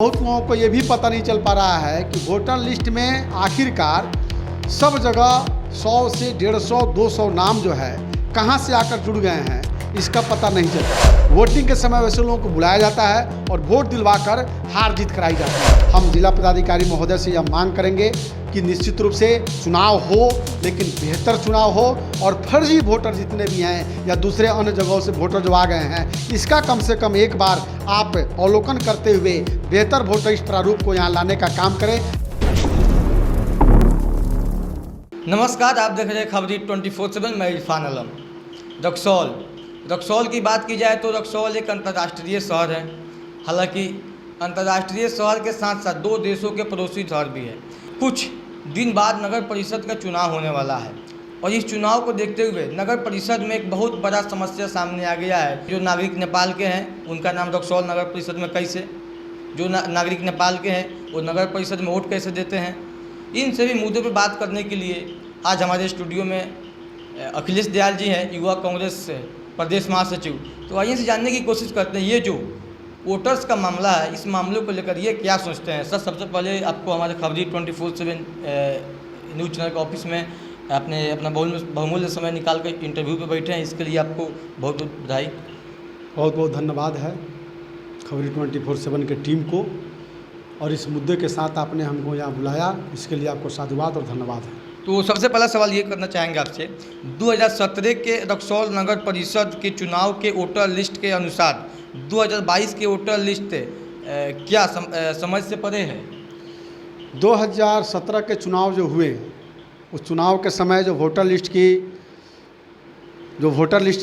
बहुत लोगों को ये भी पता नहीं चल पा रहा है कि वोटर लिस्ट में आखिरकार सब जगह 100 से 150 200 नाम जो है कहां से आकर जुड़ गए हैं, इसका पता नहीं चलता। वोटिंग के समय वैसे लोगों को बुलाया जाता है और वोट दिलवाकर हार जीत कराई जाती है। हम जिला पदाधिकारी महोदय से यह मांग करेंगे कि निश्चित रूप से चुनाव हो, लेकिन बेहतर चुनाव हो और फर्जी वोटर जितने भी हैं या दूसरे अन्य जगहों से वोटर जो आ गए हैं, इसका कम से कम एक बार आप अवलोकन करते हुए बेहतर वोटर इस प्रारूप को यहाँ लाने का काम करें। नमस्कार, आप देख रहे हैं खबरी 24/7। मैं इरफान आलम। रक्सौल की बात की जाए तो रक्सौल एक अंतर्राष्ट्रीय शहर है। हालांकि अंतर्राष्ट्रीय शहर के साथ साथ दो देशों के पड़ोसी शहर भी है। कुछ दिन बाद नगर परिषद का चुनाव होने वाला है और इस चुनाव को देखते हुए नगर परिषद में एक बहुत बड़ा समस्या सामने आ गया है। जो नागरिक नेपाल के हैं उनका नाम रक्सौल नगर परिषद में कैसे, जो नागरिक नेपाल के हैं वो नगर परिषद में वोट कैसे देते हैं, इन सभी मुद्दों पर बात करने के लिए आज हमारे स्टूडियो में अखिलेश दयाल जी हैं, युवा कांग्रेस प्रदेश महासचिव। तो आइए से जानने की कोशिश करते हैं ये जो वोटर्स का मामला है, इस मामले को लेकर ये क्या सोचते हैं। सर, सबसे पहले आपको हमारे खबरी 24/7 न्यूज़ चैनल के ऑफिस में आपने अपना बहुमूल्य समय निकाल कर इंटरव्यू पे बैठे हैं, इसके लिए आपको बहुत बहुत बधाई। बहुत बहुत धन्यवाद है खबरी 24/7 के टीम को, और इस मुद्दे के साथ आपने हमको यहाँ बुलाया, इसके लिए आपको साधुवाद और धन्यवाद है। तो सबसे पहला सवाल ये करना चाहेंगे आपसे, 2017 के रक्सौल नगर परिषद के चुनाव के वोटर लिस्ट के अनुसार 2022 के वोटर लिस्ट क्या समझ से परे है? 2017 के चुनाव जो हुए, उस चुनाव के समय जो वोटर लिस्ट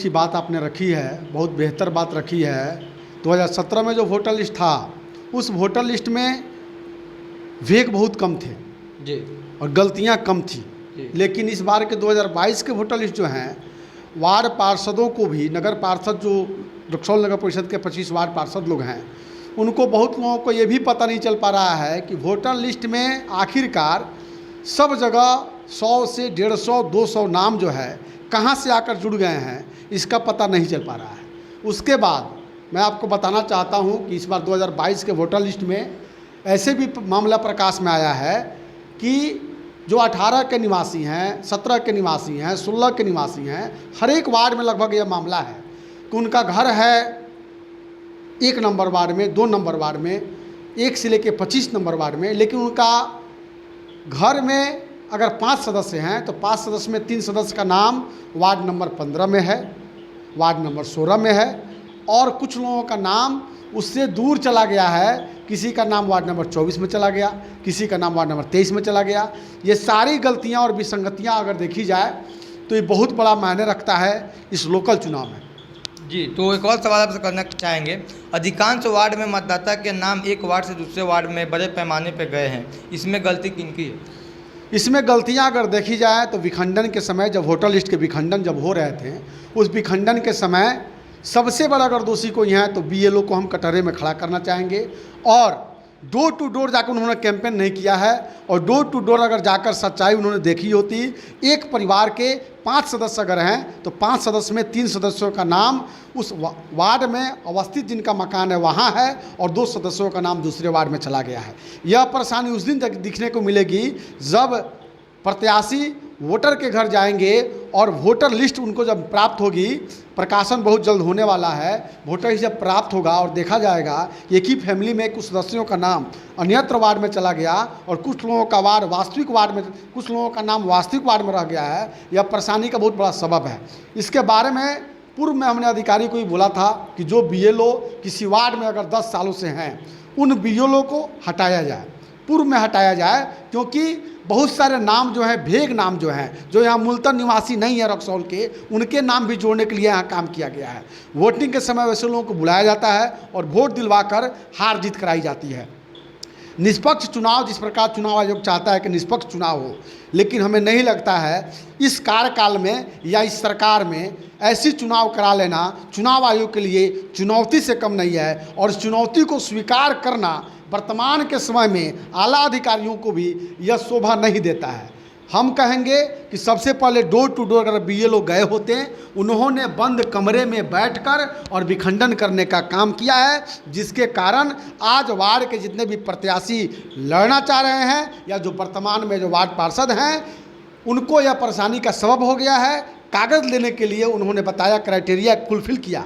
की बात आपने रखी है, बहुत बेहतर बात रखी है। 2017 में जो वोटर लिस्ट था, उस वोटर लिस्ट में वेग बहुत कम थे जी और गलतियां कम थी। लेकिन इस बार के 2022 के वोटर लिस्ट जो हैं, वार्ड पार्षदों को भी, नगर पार्षद जो रक्सौल नगर परिषद के 25 वार्ड पार्षद लोग हैं, उनको बहुत लोगों को ये भी पता नहीं चल पा रहा है कि वोटर लिस्ट में आखिरकार सब जगह 100 से 150 200 नाम जो है कहां से आकर जुड़ गए हैं, इसका पता नहीं चल पा रहा है। उसके बाद मैं आपको बताना चाहता हूं कि इस बार 2022 के वोटर लिस्ट में ऐसे भी मामला प्रकाश में आया है कि जो 18 के निवासी हैं, 17 के निवासी हैं, 16 के निवासी हैं, हर एक वार्ड में लगभग यह मामला है कि उनका घर है 1 नंबर वार्ड में, 2 नंबर वार्ड में, 1 से लेकर 25 नंबर वार्ड में, लेकिन उनका घर में अगर 5 सदस्य हैं तो 5 सदस्य में 3 सदस्य का नाम वार्ड नंबर 15 में है, वार्ड नंबर 16 में है, और कुछ लोगों का नाम उससे दूर चला गया है। किसी का नाम वार्ड नंबर 24 में चला गया, किसी का नाम वार्ड नंबर 23 में चला गया। ये सारी गलतियां और विसंगतियां अगर देखी जाए तो ये बहुत बड़ा मायने रखता है इस लोकल चुनाव में। जी, तो एक और सवाल आपसे करना चाहेंगे, अधिकांश वार्ड में मतदाता के नाम एक वार्ड से दूसरे वार्ड में बड़े पैमाने पर गए हैं, इसमें गलती किनकी है? इसमें गलतियां अगर देखी जाए तो विखंडन के समय, जब वोटर लिस्ट के विखंडन जब हो रहे थे, उस विखंडन के समय सबसे बड़ा अगर दोषी कोई है तो बीएलओ को हम कटहरे में खड़ा करना चाहेंगे। और डोर टू डोर जाकर उन्होंने कैंपेन नहीं किया है, और डोर टू डोर अगर जाकर सच्चाई उन्होंने देखी होती, एक परिवार के 5 सदस्य अगर हैं तो 5 सदस्य में 3 सदस्यों का नाम उस वार्ड में अवस्थित जिनका मकान है वहाँ है, और 2 सदस्यों का नाम दूसरे वार्ड में चला गया है। यह परेशानी उस दिन तक दिखने को मिलेगी जब प्रत्याशी वोटर के घर जाएंगे और वोटर लिस्ट उनको जब प्राप्त होगी, प्रकाशन बहुत जल्द होने वाला है, वोटर लिस्ट जब प्राप्त होगा और देखा जाएगा एक ही फैमिली में कुछ सदस्यों का नाम अन्यत्र वार्ड में चला गया और कुछ लोगों का वार्ड वास्तविक वार्ड में, कुछ लोगों का नाम वास्तविक वार्ड में रह गया है, यह परेशानी का बहुत बड़ा सबब है। इसके बारे में पूर्व में हमने अधिकारी को ही बोला था कि जो बीएलओ किसी वार्ड में अगर 10 सालों से हैं, उन बीएलओ को हटाया जाए, पूर्व में हटाया जाए, क्योंकि बहुत सारे नाम जो हैं, भेग नाम जो हैं, जो यहाँ मूलतः निवासी नहीं है रक्सौल के, उनके नाम भी जोड़ने के लिए यहाँ काम किया गया है। वोटिंग के समय वैसे लोगों को बुलाया जाता है और वोट दिलवाकर हार जीत कराई जाती है। निष्पक्ष चुनाव, जिस प्रकार चुनाव आयोग चाहता है कि निष्पक्ष चुनाव हो, लेकिन हमें नहीं लगता है इस कार्यकाल में या इस सरकार में ऐसी चुनाव करा लेना चुनाव आयोग के लिए चुनौती से कम नहीं है। और इस चुनौती को स्वीकार करना वर्तमान के समय में आला अधिकारियों को भी यह शोभा नहीं देता है। हम कहेंगे कि सबसे पहले डोर टू डोर अगर बीएलओ गए होते हैं, उन्होंने बंद कमरे में बैठकर और विखंडन करने का काम किया है, जिसके कारण आज वार्ड के जितने भी प्रत्याशी लड़ना चाह रहे हैं या जो वर्तमान में जो वार्ड पार्षद हैं, उनको यह परेशानी का सबब हो गया है। कागज़ लेने के लिए उन्होंने बताया, क्राइटेरिया फुलफिल किया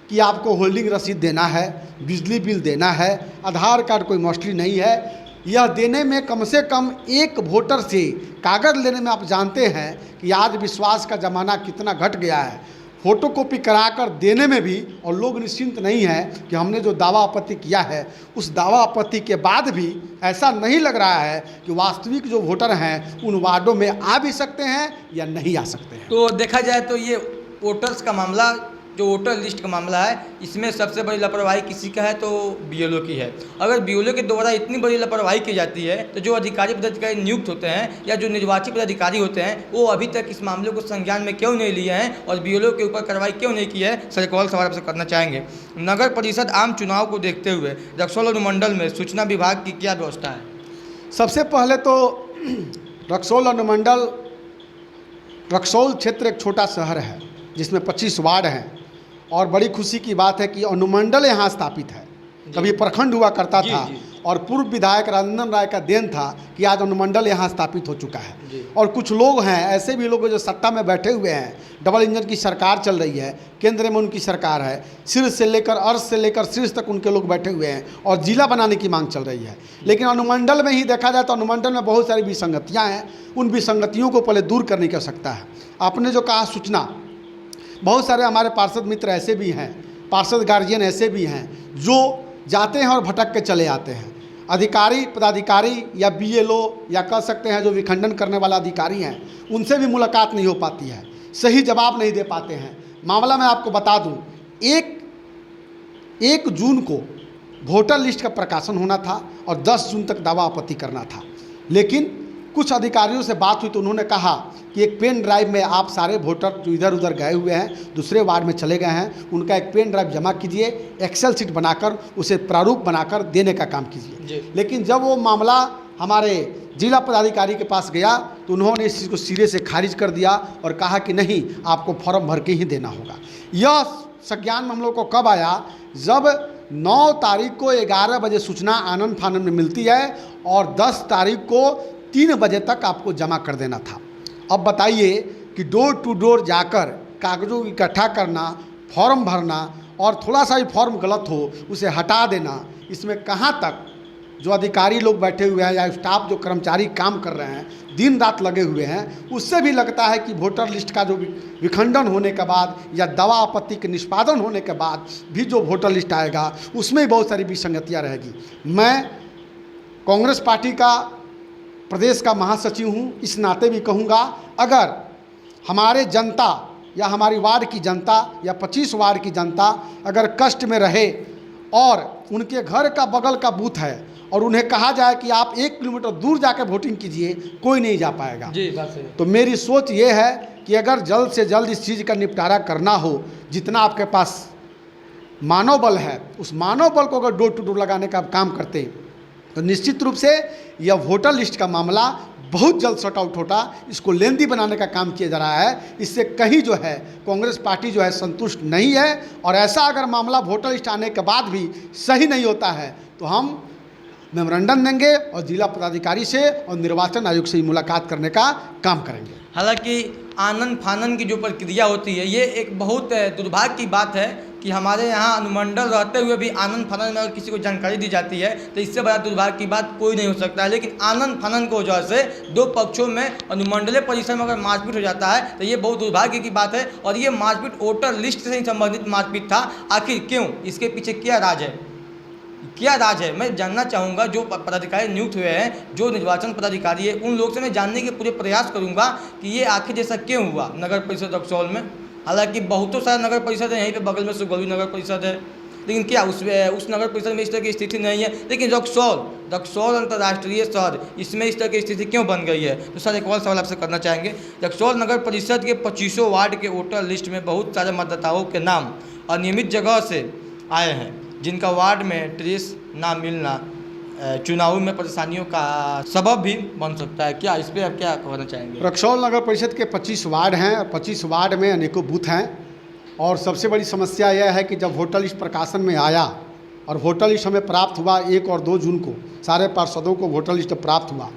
कि आपको होल्डिंग रसीद देना है, बिजली बिल देना है, आधार कार्ड कोई मॉस्टरी नहीं है। यह देने में कम से कम एक वोटर से कागज़ लेने में आप जानते हैं कि आज विश्वास का ज़माना कितना घट गया है। फ़ोटोकॉपी कराकर देने में भी और लोग निश्चिंत नहीं है कि हमने जो दावा आपत्ति किया है, उस दावा आपत्ति के बाद भी ऐसा नहीं लग रहा है कि वास्तविक जो वोटर हैं उन वार्डों में आ भी सकते हैं या नहीं आ सकते हैं। तो देखा जाए तो ये वोटर्स का मामला, जो वोटर लिस्ट का मामला है, इसमें सबसे बड़ी लापरवाही किसी का है तो बीएलओ की है। अगर बीएलओ के द्वारा इतनी बड़ी लापरवाही की जाती है तो जो अधिकारी पदाधिकारी नियुक्त होते हैं या जो निर्वाचित पदाधिकारी होते हैं, वो अभी तक इस मामले को संज्ञान में क्यों नहीं लिए हैं और बीएलओ के ऊपर कार्रवाई क्यों नहीं की है? सर, एक और सवाल आपसे करना चाहेंगे। नगर परिषद आम चुनाव को देखते हुए रक्सौल अनुमंडल में सूचना विभाग की क्या व्यवस्था है? सबसे पहले तो रक्सौल अनुमंडल, रक्सौल क्षेत्र एक छोटा शहर है जिसमें 25 वार्ड हैं और बड़ी खुशी की बात है कि अनुमंडल यहाँ स्थापित है। कभी प्रखंड हुआ करता था और पूर्व विधायक राजेंद्र राय का देन था कि आज अनुमंडल यहाँ स्थापित हो चुका है। और कुछ लोग हैं, ऐसे भी लोग जो सत्ता में बैठे हुए हैं, डबल इंजन की सरकार चल रही है, केंद्र में उनकी सरकार है, शीर्ष से लेकर अर्श से लेकर शीर्ष तक उनके लोग बैठे हुए हैं और जिला बनाने की मांग चल रही है। लेकिन अनुमंडल में ही देखा जाए तो अनुमंडल में बहुत सारी विसंगतियाँ हैं। उन विसंगतियों को पहले दूर करने की आवश्यकता है। आपने जो कहा सूचना, बहुत सारे हमारे पार्षद मित्र ऐसे भी हैं, पार्षद गार्जियन ऐसे भी हैं जो जाते हैं और भटक के चले आते हैं। अधिकारी पदाधिकारी या बीएलओ या कह सकते हैं जो विखंडन करने वाला अधिकारी हैं, उनसे भी मुलाकात नहीं हो पाती है, सही जवाब नहीं दे पाते हैं। मामला मैं आपको बता दूं, एक जून को वोटर लिस्ट का प्रकाशन होना था और 10 जून तक दावा आपत्ति करना था। लेकिन कुछ अधिकारियों से बात हुई तो उन्होंने कहा कि एक पेन ड्राइव में आप सारे वोटर जो इधर उधर गए हुए हैं, दूसरे वार्ड में चले गए हैं, उनका एक पेन ड्राइव जमा कीजिए, एक्सेल शीट बनाकर उसे प्रारूप बनाकर देने का काम कीजिए। लेकिन जब वो मामला हमारे जिला पदाधिकारी के पास गया तो उन्होंने इस चीज़ को सिरे से खारिज कर दिया और कहा कि नहीं, आपको फॉर्म भर के ही देना होगा। यह संज्ञान में हम लोग को कब आया? जब 9 तारीख को 11 बजे सूचना आनन फानन में मिलती है और 10 तारीख को 3 बजे तक आपको जमा कर देना था। अब बताइए कि डोर टू डोर जाकर कागज़ों को इकट्ठा करना, फॉर्म भरना और थोड़ा सा भी फॉर्म गलत हो उसे हटा देना, इसमें कहाँ तक जो अधिकारी लोग बैठे हुए हैं या स्टाफ जो कर्मचारी काम कर रहे हैं, दिन रात लगे हुए हैं, उससे भी लगता है कि वोटर लिस्ट का जो विखंडन होने के बाद या दावा आपत्ति के निष्पादन होने के बाद भी जो वोटर लिस्ट आएगा उसमें बहुत सारी विसंगतियाँ रहेगी। मैं कांग्रेस पार्टी का प्रदेश का महासचिव हूँ, इस नाते भी कहूँगा, अगर हमारे जनता या हमारी वार्ड की जनता या 25 वार्ड की जनता अगर कष्ट में रहे और उनके घर का बगल का बूथ है और उन्हें कहा जाए कि आप 1 किलोमीटर दूर जाकर वोटिंग कीजिए, कोई नहीं जा पाएगा। जी, बात सही। तो मेरी सोच ये है कि अगर जल्द से जल्द इस चीज़ का निपटारा करना हो, जितना आपके पास मानव बल है, उस मानव बल को अगर डोर टू डोर लगाने का काम करते तो निश्चित रूप से यह वोटर लिस्ट का मामला बहुत जल्द सॉर्ट आउट होता। इसको लेंदी बनाने का काम किया जा रहा है। इससे कहीं जो है कांग्रेस पार्टी जो है संतुष्ट नहीं है और ऐसा अगर मामला वोटर लिस्ट आने के बाद भी सही नहीं होता है तो हम मेमोरेंडम देंगे और जिला पदाधिकारी से और निर्वाचन आयोग से मुलाकात करने का काम करेंगे। हालांकि आनन फानन की जो प्रक्रिया होती है, ये एक बहुत दुर्भाग्य की बात है कि हमारे यहाँ अनुमंडल रहते हुए भी आनन फानन में अगर किसी को जानकारी दी जाती है तो इससे बड़ा दुर्भाग्य की बात कोई नहीं हो सकता है। लेकिन आनन फानन को वजह से 2 पक्षों में अनुमंडलीय परिसर में अगर मारपीट हो जाता है तो ये बहुत दुर्भाग्य की बात है। और ये मारपीट वोटर लिस्ट से ही संबंधित मारपीट था। आखिर क्यों? इसके पीछे क्या राज है? क्या राज है? मैं जानना चाहूँगा। जो पदाधिकारी नियुक्त हुए हैं, जो निर्वाचन पदाधिकारी है, उन लोग से मैं जानने के पूरे प्रयास करूँगा कि ये आखिर जैसा क्यों हुआ नगर परिषद रक्सौल में। हालांकि बहुतों सारे नगर परिषद है, यहीं पे बगल में सुगौली नगर परिषद है, लेकिन क्या उस नगर परिषद में इस तरह की स्थिति नहीं है। लेकिन रक्सौल अंतर्राष्ट्रीय शहर, इसमें इस तरह की स्थिति क्यों बन गई है? तो सर, एक और सवाल आपसे करना चाहेंगे। रक्सौल नगर परिषद के 25 वार्ड के वोटर लिस्ट में बहुत सारे मतदाताओं के नाम अनियमित जगह से आए हैं, जिनका वार्ड में ट्रेस ना मिलना चुनाव में परेशानियों का सबब भी बन सकता है। क्या इस पर आप क्या कहना चाहेंगे? रक्सौल नगर परिषद के 25 वार्ड हैं और 25 वार्ड में अनेकों बूथ हैं और सबसे बड़ी समस्या यह है कि जब वोटर लिस्ट प्रकाशन में आया और वोटर लिस्ट हमें प्राप्त हुआ 1 और 2 जून को, सारे पार्षदों को वोटर लिस्ट प्राप्त हुआ,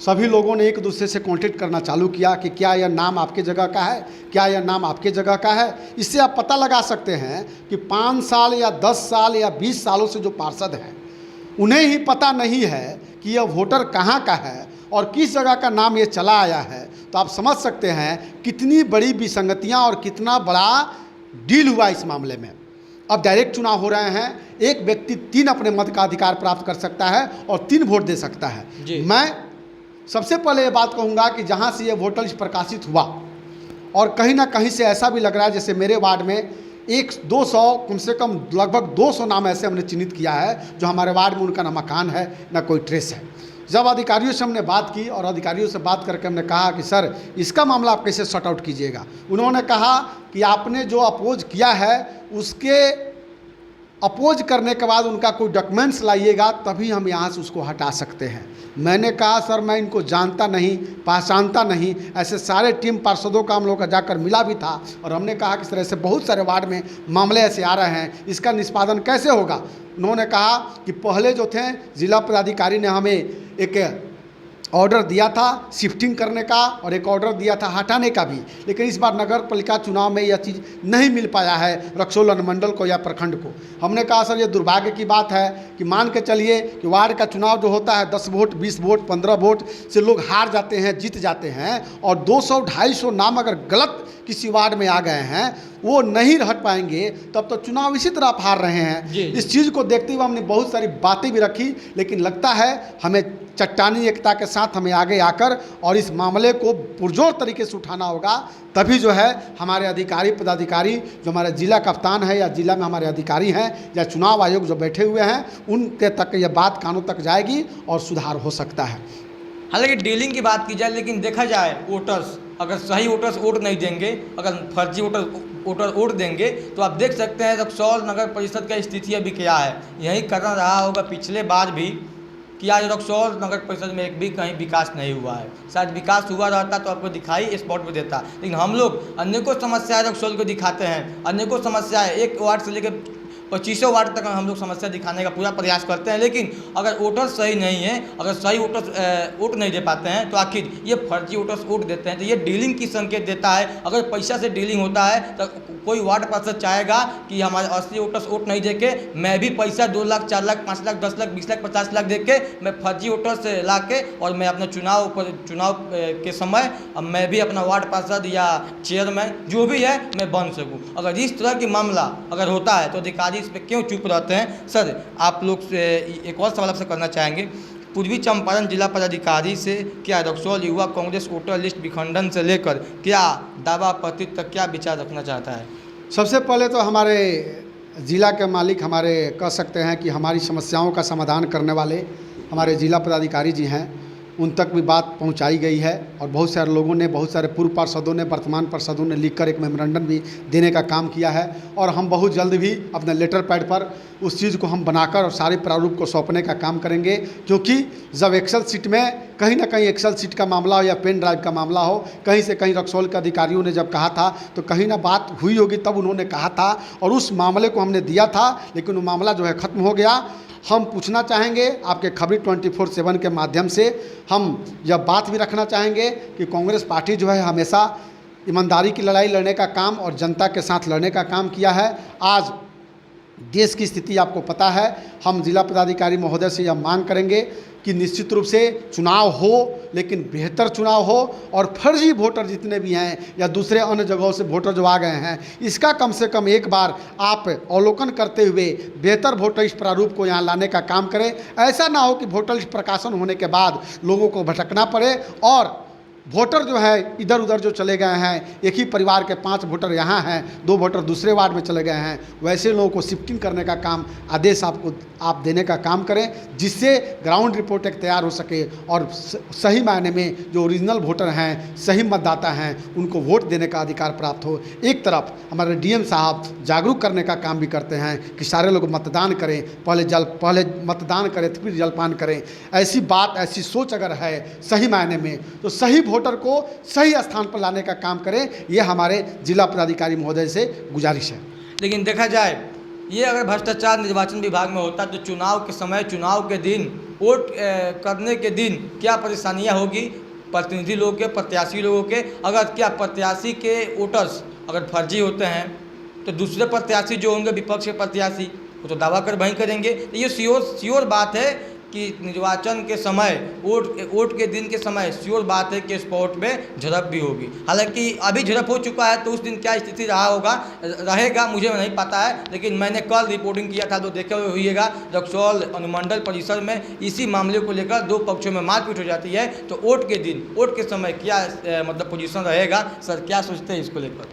सभी लोगों ने एक दूसरे से कांटेक्ट करना चालू किया कि क्या यह नाम आपके जगह का है, क्या यह नाम आपके जगह का है। इससे आप पता लगा सकते हैं कि 5 साल या 10 साल या 20 सालों से जो पार्षद हैं उन्हें ही पता नहीं है कि यह वोटर कहाँ का है और किस जगह का नाम ये चला आया है। तो आप समझ सकते हैं कितनी बड़ी विसंगतियाँ और कितना बड़ा डील हुआ इस मामले में। अब डायरेक्ट चुनाव हो रहे हैं, एक व्यक्ति 3 अपने मत का अधिकार प्राप्त कर सकता है और 3 वोट दे सकता है। मैं सबसे पहले ये बात कहूँगा कि जहाँ से ये वोटर लिस्ट प्रकाशित हुआ और कहीं ना कहीं से ऐसा भी लग रहा है जैसे मेरे वार्ड में 100-200 कम से कम लगभग 200 नाम ऐसे हमने चिन्हित किया है जो हमारे वार्ड में उनका ना मकान है ना कोई ट्रेस है। जब अधिकारियों से हमने बात की और अधिकारियों से बात करके हमने कहा कि सर इसका मामला आप कैसे सॉर्ट आउट कीजिएगा, उन्होंने कहा कि आपने जो अपोज किया है उसके अपोज करने के बाद उनका कोई डॉक्यूमेंट्स लाइएगा तभी हम यहाँ से उसको हटा सकते हैं। मैंने कहा सर मैं इनको जानता नहीं, पहचानता नहीं, ऐसे सारे टीम पार्षदों का हम लोग का जाकर मिला भी था और हमने कहा कि सर ऐसे बहुत सारे वार्ड में मामले ऐसे आ रहे हैं, इसका निष्पादन कैसे होगा। उन्होंने कहा कि पहले जो थे जिला पदाधिकारी ने हमें एक ऑर्डर दिया था शिफ्टिंग करने का और एक ऑर्डर दिया था हटाने का भी, लेकिन इस बार नगर पालिका चुनाव में यह चीज़ नहीं मिल पाया है रक्सौल अनुमंडल को या प्रखंड को। हमने कहा सर ये दुर्भाग्य की बात है कि मान के चलिए कि वार्ड का चुनाव जो होता है 10 वोट 20 वोट 15 वोट से लोग हार जाते हैं, जीत जाते हैं और 200-250 नाम अगर गलत किसी वार्ड में आ गए हैं वो नहीं हट पाएंगे तब तो चुनाव इसी तरह आप हार रहे हैं। इस चीज़ को देखते हुए हमने बहुत सारी बातें भी रखी, लेकिन लगता है हमें चट्टानी एकता के साथ हमें आगे आकर और इस मामले को पुरजोर तरीके से उठाना होगा, तभी जो है हमारे अधिकारी पदाधिकारी जो हमारे जिला कप्तान है या जिला में हमारे अधिकारी हैं या चुनाव आयोग जो बैठे हुए हैं उनके तक यह बात कानों तक जाएगी और सुधार हो सकता है। हालांकि डीलिंग की बात की जाए, लेकिन देखा जाए वोटर्स अगर सही वोटर्स वोट नहीं देंगे, अगर फर्जी वोटर वोट देंगे तो आप देख सकते हैं रक्सौल नगर परिषद का स्थिति अभी क्या है। यही कारण रहा होगा पिछले बार भी कि आज रक्सौल नगर परिषद में एक भी कहीं विकास नहीं हुआ है। शायद विकास हुआ रहता तो आपको दिखाई स्पॉट पे देता, लेकिन हम लोग अनेकों समस्याएं रक्सौल को दिखाते हैं, अनेकों समस्याएं एक वार्ड से लेकर 25 वार्ड तक हम लोग समस्या दिखाने का पूरा प्रयास करते हैं। लेकिन अगर वोटर सही नहीं है, अगर सही वोटर वोट नहीं दे पाते हैं तो आखिर ये फर्जी वोटर्स वोट देते हैं, तो ये डीलिंग की संकेत देता है। अगर पैसा से डीलिंग होता है तो कोई वार्ड पार्षद चाहेगा कि हमारे असली वोटर्स वोट नहीं दे के मैं भी पैसा 2 लाख 4 लाख 5 लाख 10 लाख 20 लाख 50 लाख दे के मैं फर्जी वोटर्स ला के और मैं अपना चुनाव के समय मैं भी अपना वार्ड पार्षद या चेयरमैन जो भी है मैं बन सकूँ। अगर इस तरह की मामला अगर होता है तो अधिकारी इस पर क्यों चुप रहते हैं? सर आप लोग से एक और सवाल आपसे करना चाहेंगे, पूर्वी चंपारण जिला पदाधिकारी से क्या रक्सौल युवा कांग्रेस वोटर लिस्ट विखंडन से लेकर क्या दावा पत्रित तक क्या विचार रखना चाहता है? सबसे पहले तो हमारे ज़िला के मालिक हमारे कह सकते हैं कि हमारी समस्याओं का समाधान करने वाले हमारे ज़िला पदाधिकारी जी हैं, उन तक भी बात पहुंचाई गई है और बहुत सारे लोगों ने, बहुत सारे पूर्व पार्षदों ने, वर्तमान पार्षदों ने लिखकर एक मेमोरेंडम भी देने का काम किया है और हम बहुत जल्द भी अपने लेटर पैड पर उस चीज़ को हम बनाकर और सारे प्रारूप को सौंपने का काम करेंगे। क्योंकि जब एक्सेल सीट में कहीं ना कहीं एक्सेल सीट का मामला हो या पेन ड्राइव का मामला हो, कहीं से कहीं रक्सौल के अधिकारियों ने जब कहा था तो कहीं ना बात हुई होगी तब उन्होंने कहा था और उस मामले को हमने दिया था, लेकिन वो मामला जो है ख़त्म हो गया। हम पूछना चाहेंगे आपके खबरी 24/7 के माध्यम से, हम यह बात भी रखना चाहेंगे कि कांग्रेस पार्टी जो है हमेशा ईमानदारी की लड़ाई लड़ने का काम और जनता के साथ लड़ने का काम किया है। आज देश की स्थिति आपको पता है, हम जिला पदाधिकारी महोदय से यह मांग करेंगे कि निश्चित रूप से चुनाव हो, लेकिन बेहतर चुनाव हो और फर्जी वोटर जितने भी हैं या दूसरे अन्य जगहों से वोटर जो आ गए हैं इसका कम से कम एक बार आप अवलोकन करते हुए बेहतर वोटर लिस्ट प्रारूप को यहाँ लाने का काम करें। ऐसा ना हो कि वोटर लिस्ट प्रकाशन होने के बाद लोगों को भटकना पड़े और वोटर जो है इधर उधर जो चले गए हैं, एक ही परिवार के 5 वोटर यहाँ हैं, 2 वोटर दूसरे वार्ड में चले गए हैं, वैसे लोगों को शिफ्टिंग करने का काम आदेश आप देने का काम करें, जिससे ग्राउंड रिपोर्ट एक तैयार हो सके और सही मायने में जो ओरिजिनल वोटर हैं, सही मतदाता हैं, उनको वोट देने का अधिकार प्राप्त हो। एक तरफ हमारे डीएम साहब जागरूक करने का काम भी करते हैं कि सारे लोग मतदान करें, पहले मतदान करें फिर जलपान करें। ऐसी बात, ऐसी सोच अगर है सही मायने में, तो सही वोटर को सही स्थान पर लाने का काम करें। ये हमारे जिला पदाधिकारी महोदय से गुजारिश है। लेकिन देखा जाए, ये अगर भ्रष्टाचार निर्वाचन विभाग में होता तो चुनाव के समय, चुनाव के दिन, वोट करने के दिन क्या परेशानियां होगी प्रतिनिधि लोगों के, प्रत्याशी लोगों के। अगर क्या प्रत्याशी के वोटर्स अगर फर्जी होते हैं तो दूसरे प्रत्याशी जो होंगे, विपक्ष के प्रत्याशी, वो तो दावा कर वहीं करेंगे। ये श्योर बात है कि निर्वाचन के समय, वोट के दिन के समय श्योर बात है कि स्पॉट में झड़प भी होगी। हालांकि अभी झड़प हो चुका है, तो उस दिन क्या स्थिति रहेगा मुझे नहीं पता है, लेकिन मैंने कल रिपोर्टिंग किया था तो देखे हुए हुईगा रक्सौल अनुमंडल परिसर में इसी मामले को लेकर 2 पक्षों में मारपीट हो जाती है। तो वोट के दिन, वोट के समय क्या मतलब पोजीशन रहेगा, सर क्या सोचते हैं इसको लेकर?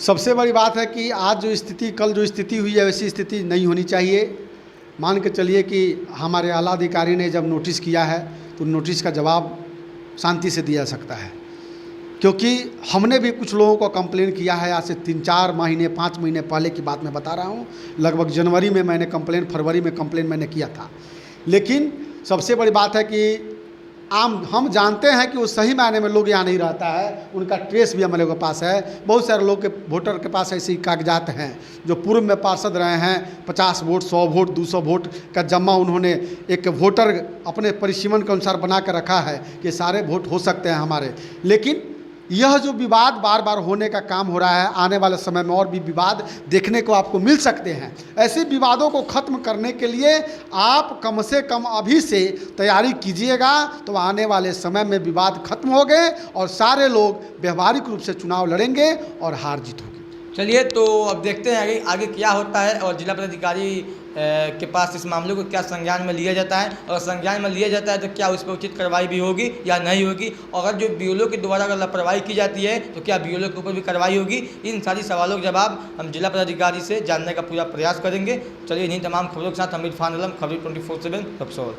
सबसे बड़ी बात है कि आज जो स्थिति, कल जो स्थिति हुई है, वैसी स्थिति नहीं होनी चाहिए। मान के चलिए कि हमारे आला अधिकारी ने जब नोटिस किया है तो नोटिस का जवाब शांति से दिया जा सकता है, क्योंकि हमने भी कुछ लोगों को कंप्लेन किया है। आज से 3-4 महीने, 5 महीने पहले की बात मैं बता रहा हूँ। लगभग जनवरी में मैंने कंप्लेन, फरवरी में कंप्लेन मैंने किया था। लेकिन सबसे बड़ी बात है कि हम जानते हैं कि वो सही मायने में लोग यहाँ नहीं रहता है, उनका ट्रेस भी हमारे के पास है। बहुत सारे लोग के, वोटर के पास ऐसे कागजात हैं जो पूर्व में पार्षद रहे हैं, 50 वोट, 100 वोट, 200 वोट का जमा उन्होंने एक वोटर अपने परिसीमन के अनुसार बना कर रखा है कि सारे वोट हो सकते हैं हमारे। लेकिन यह जो विवाद बार बार होने का काम हो रहा है, आने वाले समय में और भी विवाद देखने को आपको मिल सकते हैं। ऐसे विवादों को ख़त्म करने के लिए आप कम से कम अभी से तैयारी कीजिएगा, तो आने वाले समय में विवाद खत्म हो गए और सारे लोग व्यवहारिक रूप से चुनाव लड़ेंगे और हार जीत होगी। चलिए, तो अब देखते हैं आगे क्या होता है और जिला पदाधिकारी के पास इस मामले को क्या संज्ञान में लिया जाता है, और संज्ञान में लिया जाता है तो क्या उस पर उचित कार्रवाई भी होगी या नहीं होगी। अगर जो बीएलओ के द्वारा अगर लापरवाही की जाती है तो क्या बीएलओ के ऊपर भी कार्रवाई होगी। इन सारी सवालों के जवाब हम जिला पदाधिकारी से जानने का पूरा प्रयास करेंगे। चलिए, इन्हीं तमाम खबरों के साथ हमीद खान आलम, खबरी 24/7 रक्सौल।